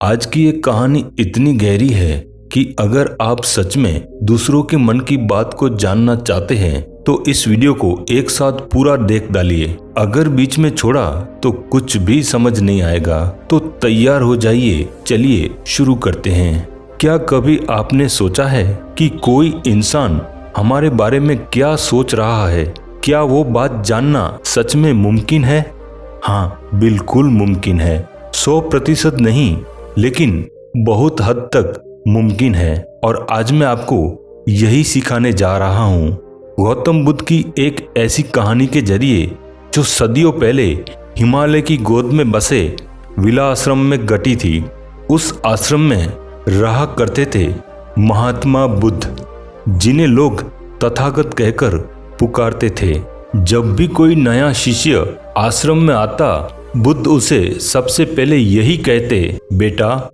आज की ये कहानी इतनी गहरी है कि अगर आप सच में दूसरों के मन की बात को जानना चाहते हैं तो इस वीडियो को एक साथ पूरा देख डालिए। अगर बीच में छोड़ा तो कुछ भी समझ नहीं आएगा। तो तैयार हो जाइए, चलिए शुरू करते हैं। क्या कभी आपने सोचा है कि कोई इंसान हमारे बारे में क्या सोच रहा है? क्या वो बात जानना सच में मुमकिन है? हाँ, बिल्कुल मुमकिन है। 100% नहीं, लेकिन बहुत हद तक मुमकिन है। और आज मैं आपको यही सिखाने जा रहा हूँ। गौतम बुद्ध की एक ऐसी कहानी के जरिए जो सदियों पहले हिमालय की गोद में बसे विला आश्रम में घटी थी। उस आश्रम में रहा करते थे महात्मा बुद्ध, जिन्हें लोग तथागत कहकर पुकारते थे। जब भी कोई नया शिष्य आश्रम में आता, बुद्ध उसे सबसे पहले यही कहते, बेटा,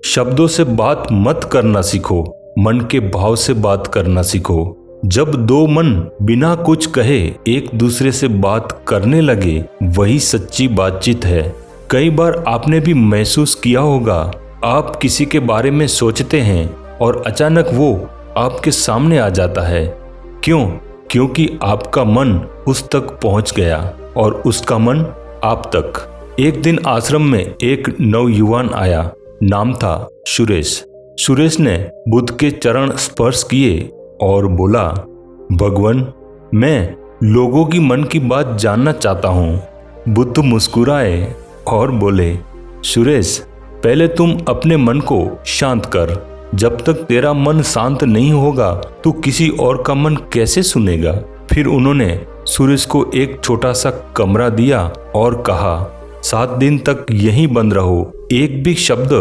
शब्दों से बात मत करना सीखो, मन के भाव से बात करना सीखो। जब दो मन बिना कुछ कहे एक दूसरे से बात करने लगे, वही सच्ची बातचीत है। कई बार आपने भी महसूस किया होगा, आप किसी के बारे में सोचते हैं और अचानक वो आपके सामने आ जाता है। क्यों? क्योंकि आपका मन उस तक पहुंच गया और उसका मन आप तक। एक दिन आश्रम में एक नवयुवान आया। नाम था सुरेश। सुरेश ने बुद्ध के चरण स्पर्श किए और बोला, भगवान, मैं लोगों की मन की बात जानना चाहता हूँ। बुद्ध मुस्कुराए और बोले, सुरेश, पहले तुम अपने मन को शांत कर। जब तक तेरा मन शांत नहीं होगा तो किसी और का मन कैसे सुनेगा? फिर उन्होंने सुरेश को एक छोटा सा कमरा दिया और कहा, 7 दिन तक यहीं बंद रहो, एक भी शब्द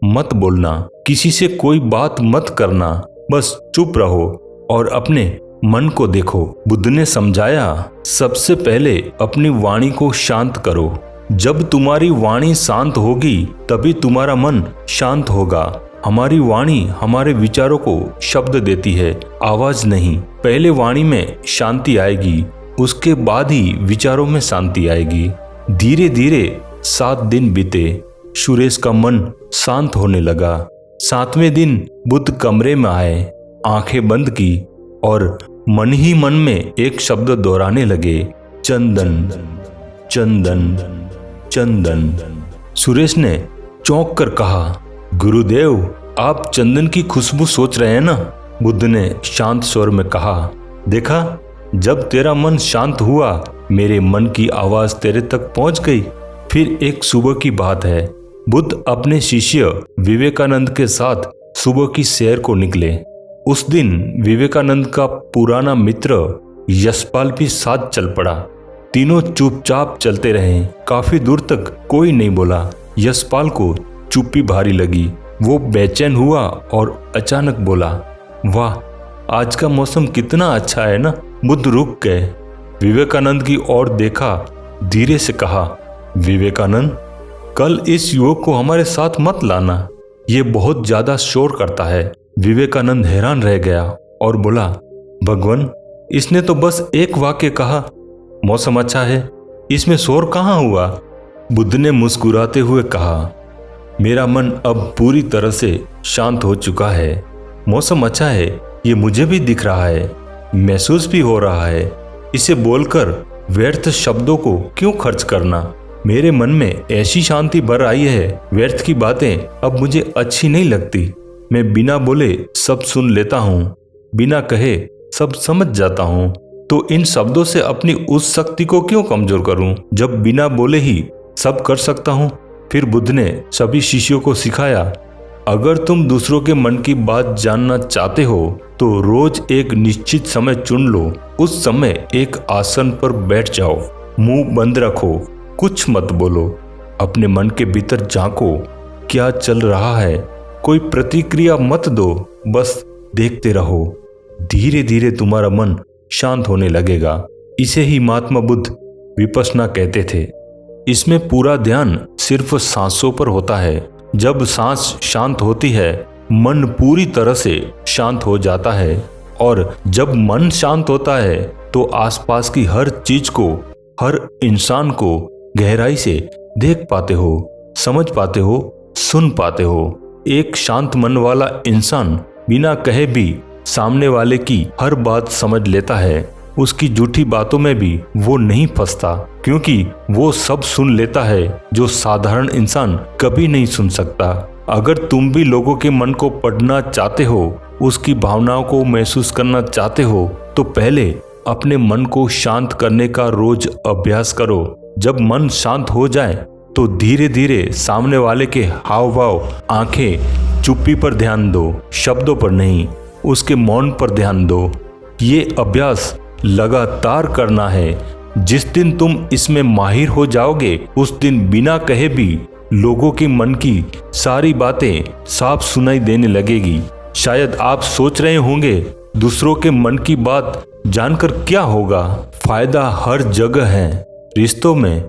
मत बोलना, किसी से कोई बात मत करना, बस चुप रहो और अपने मन को देखो। बुद्ध ने समझाया, सबसे पहले अपनी वाणी को शांत करो। जब तुम्हारी वाणी शांत होगी तभी तुम्हारा मन शांत होगा। हमारी वाणी हमारे विचारों को शब्द देती है, आवाज नहीं। पहले वाणी में शांति आएगी, उसके बाद ही विचारों में शांति आएगी। धीरे धीरे 7 दिन बीते। सुरेश का मन शांत होने लगा। 7वें दिन बुद्ध कमरे में आए, आंखें बंद की और मन ही मन में एक शब्द दोहराने लगे, चंदन, चंदन, चंदन। सुरेश ने चौंक कर कहा, गुरुदेव, आप चंदन की खुशबू सोच रहे हैं ना? बुद्ध ने शांत स्वर में कहा, देखा, जब तेरा मन शांत हुआ, मेरे मन की आवाज तेरे तक पहुंच गई। फिर एक सुबह की बात है। बुद्ध अपने शिष्य विवेकानंद के साथ सुबह की सैर को निकले। उस दिन विवेकानंद का पुराना मित्र यशपाल भी साथ चल पड़ा। तीनों चुपचाप चलते रहे। काफी दूर तक कोई नहीं बोला। यशपाल को चुप्पी भारी लगी। वो बेचैन हुआ और अचानक बोला, वाह, आज का मौसम कितना अच्छा है ना? बुद्ध रुक गए, विवेकानंद की ओर देखा, धीरे से कहा, विवेकानंद, कल इस युवक को हमारे साथ मत लाना, ये बहुत ज्यादा शोर करता है। विवेकानंद हैरान रह गया और बोला, भगवान, इसने तो बस एक वाक्य कहा, मौसम अच्छा है, इसमें शोर कहाँ हुआ? बुद्ध ने मुस्कुराते हुए कहा, मेरा मन अब पूरी तरह से शांत हो चुका है। मौसम अच्छा है, ये मुझे भी दिख रहा है, महसूस भी हो रहा है। इसे बोलकर व्यर्थ शब्दों को क्यों खर्च करना? मेरे मन में ऐसी शांति भर आई है, व्यर्थ की बातें अब मुझे अच्छी नहीं लगती। मैं बिना बोले सब सुन लेता हूँ, बिना कहे सब समझ जाता हूँ। तो इन शब्दों से अपनी उस शक्ति को क्यों कमजोर करूँ, जब बिना बोले ही सब कर सकता हूँ? फिर बुद्ध ने सभी शिष्यों को सिखाया, अगर तुम दूसरों के मन की बात जानना चाहते हो तो रोज एक निश्चित समय चुन लो। उस समय एक आसन पर बैठ जाओ, मुंह बंद रखो, कुछ मत बोलो, अपने मन के भीतर झांको, क्या चल रहा है, कोई प्रतिक्रिया मत दो, बस देखते रहो। धीरे धीरे तुम्हारा मन शांत होने लगेगा। इसे ही महात्मा बुद्ध विपश्यना कहते थे। इसमें पूरा ध्यान सिर्फ सांसों पर होता है। जब सांस शांत होती है, मन पूरी तरह से शांत हो जाता है। और जब मन शांत होता है तो आसपास की हर चीज को, हर इंसान को गहराई से देख पाते हो, समझ पाते हो सुन पाते हो। एक शांत मन वाला इंसान बिना कहे भी सामने वाले की हर बात समझ लेता है। उसकी झूठी बातों में भी वो नहीं फंसता, क्योंकि वो सब सुन लेता है जो साधारण इंसान कभी नहीं सुन सकता। अगर तुम भी लोगों के मन को पढ़ना चाहते हो, उसकी भावनाओं को महसूस करना चाहते हो, तो पहले अपने मन को शांत करने का रोज अभ्यास करो। जब मन शांत हो जाए तो धीरे धीरे सामने वाले के हाव भाव, आंखें, चुप्पी पर ध्यान दो, शब्दों पर नहीं, उसके मौन पर ध्यान दो। ये अभ्यास लगातार करना है। जिस दिन तुम इसमें माहिर हो जाओगे, उस दिन बिना कहे भी लोगों के मन की सारी बातें साफ सुनाई देने लगेगी। शायद आप सोच रहे होंगे, दूसरों के मन की बात जानकर क्या होगा? फायदा हर जगह है, रिश्तों में,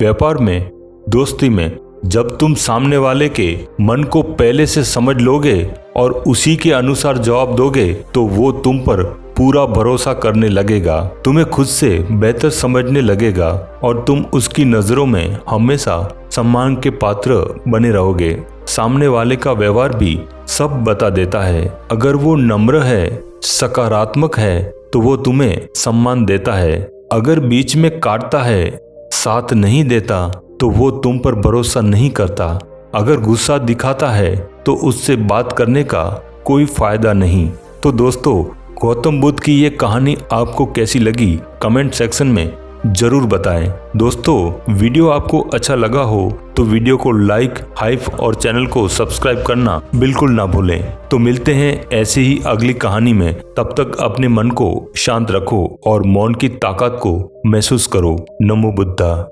व्यापार में, दोस्ती में। जब तुम सामने वाले के मन को पहले से समझ लोगे और उसी के अनुसार जवाब दोगे, तो वो तुम पर पूरा भरोसा करने लगेगा, तुम्हें खुद से बेहतर समझने लगेगा और तुम उसकी नजरों में हमेशा सम्मान के पात्र बने रहोगे। सामने वाले का व्यवहार भी सब बता देता है। अगर वो नम्र है, सकारात्मक है, तो वो तुम्हें सम्मान देता है। अगर बीच में काटता है, साथ नहीं देता, तो वो तुम पर भरोसा नहीं करता। अगर गुस्सा दिखाता है, तो उससे बात करने का कोई फायदा नहीं। तो दोस्तों, गौतम बुद्ध की ये कहानी आपको कैसी लगी, कमेंट सेक्शन में जरूर बताएं। दोस्तों, वीडियो आपको अच्छा लगा हो तो वीडियो को लाइक, हाइप और चैनल को सब्सक्राइब करना बिल्कुल ना भूलें। तो मिलते हैं ऐसे ही अगली कहानी में। तब तक अपने मन को शांत रखो और मौन की ताकत को महसूस करो। नमो बुद्धा।